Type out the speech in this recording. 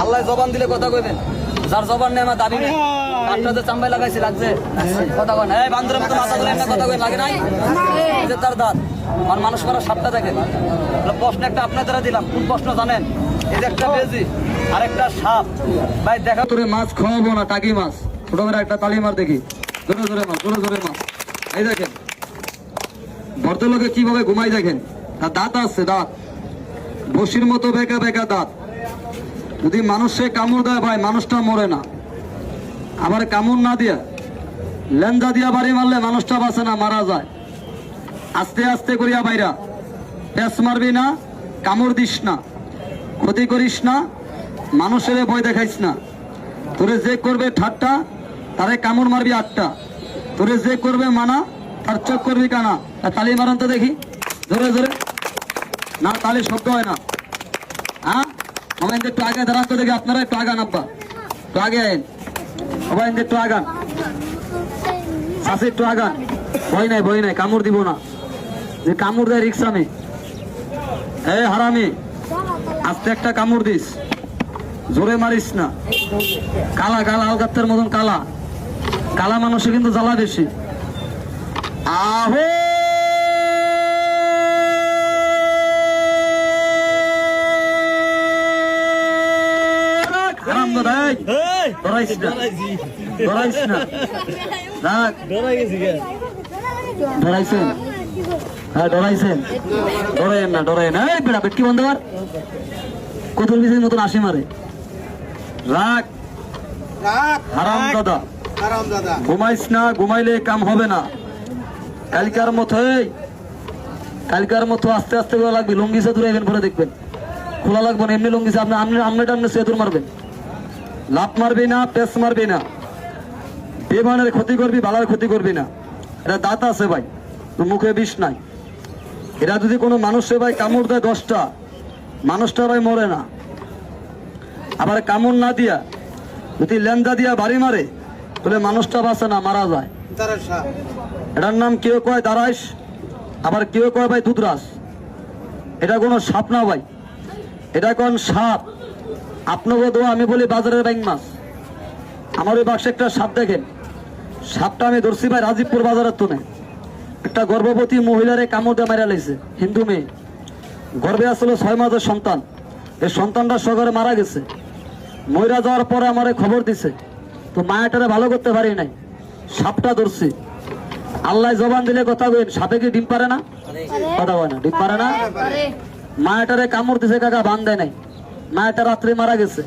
আল্লাহ জবান দিলে কথা কইবেন, যার জবান নেই আমার দাবি নেই। কাঠটা যে চাম্বাই লাগাইছি লাগছে কথা কন, এই বান্দরের মতো মাথা ধরে কথা কই লাগে নাই, এই যে তার দাঁত আর মানুষ করার সাতটা দেখেন। প্রশ্ন একটা আপনার দ্বারা দিলাম, কোন প্রশ্ন জানেন? এই যে একটা বেজি আর একটা সাপ, ভাই দেখা তোরে মাছ খাওয়াবো না, টাকি মাছ ছোট করে একটা তালি মার দেখি, জোরে জোরে মাছ, জোরে জোরে মাছ। এই দেখেন ভদ্রলোকে কিভাবে ঘুমাই দেখেন, আর দাঁত আছে, দাঁত বসির মতো বেঁকা বেঁকা দাঁত। যদি মানুষে কামড় দেয় ভাই মানুষটা মরে না, আবার কামড় না দিয়া লেঞ্জা দিয়া বাড়ি মারলে মানুষটা বাঁচে না, মারা যায়। আস্তে আস্তে করিয়া বাইরা, পেঁচ মারবি না, কামড় দিস না, ক্ষতি করিস না, মানুষের ভয় দেখাইস না। তোরে যে করবে ঠাট্টা তারে কামড় মারবি আটটা, তোরে যে করবে মানা তার চোখ করবি কানা। তালি মারান তো দেখি জোরে জোরে, না তালি শব্দ হয় না। হ্যাঁ আমার একটু আগে দাঁড়ান তো দেখি, আপনারা একটু আগান, আব্বা একটু আগে আইন, সবাই একটু আগান, শাশি একটু আগান। ভয় নাই ভয় নাই, কামড় দিব না, যে কামড় দেয় রিক্সা আমি। এই হারামি আস্তে একটা কামড় দিস, জোরে মারিস না। কালা কালা আলগাত্তের মতন কালা কালা মানুষে কিন্তু জ্বালা বেশি। আহো ডরাইছেন? হ্যাঁ ডরাইছেন, ডরাইন না, ডরাইন না। এই বেড়া পেটকি বন্ধ কর, কোথাও বিজের মতন আসি মারে। রাগ হারাম দাদা, ঘুমাইস না, ঘুমাইলে কাম হবে না। কালকার মতো কালকার মতো আস্তে আস্তে করে লাগবে, লুঙ্গি সে দূরে পরে দেখবেন খোলা লাগবে না, এমনি লুঙ্গি আপনি আমনে সে দূর মারবেন, লাভ মারবি না, পেস মারবি না, বেমানের ক্ষতি করবি, বালার ক্ষতি করবি না। এটা দাঁত আছে ভাই, মুখে বিষ নাই। এরা যদি কোনো মানুষে ভাই কামড় দেয় 10টা, মানুষটা ভাই মরে না। আবার কামড় না দিয়া যদি লেন্দা দিয়া বাড়ি মারে তাহলে মানুষটা বাঁচে না, মারা যায়। এটার নাম কেউ কয় দারাইশ, আবার কেউ কয় ভাই দুধরাস। এটা কোনো সাপ না ভাই, এটা কোন সাপ। আপনাকে দোয়া আমি বলি বাজারের ব্যাং মাছ। আমার ওই বাক্সে একটা সাপ দেখেন, সাপটা আমি ধরছি ভাই রাজীবপুর বাজারের তুলে। একটা গর্ভবতী মহিলারে কামড় দিয়ে মারা লাইছে, হিন্দু মেয়ে, গর্ভে আসলে 6 মাসের সন্তান। এই সন্তানটা সগরে মারা গেছে। মহিলা যাওয়ার পরে আমারে খবর দিছে, তো মায়াটারে ভালো করতে পারি নাই, সাপটা ধরছি। আল্লাহ জবান দিলে কথা বলেন, সাপে কি ডিম পারে না? কথা বলে না, ডিম পারে না। মায়াটারে কামড় দিছে কাকা, বান দেয় নাই, মায়াটা রাত্রে মারা গেছে।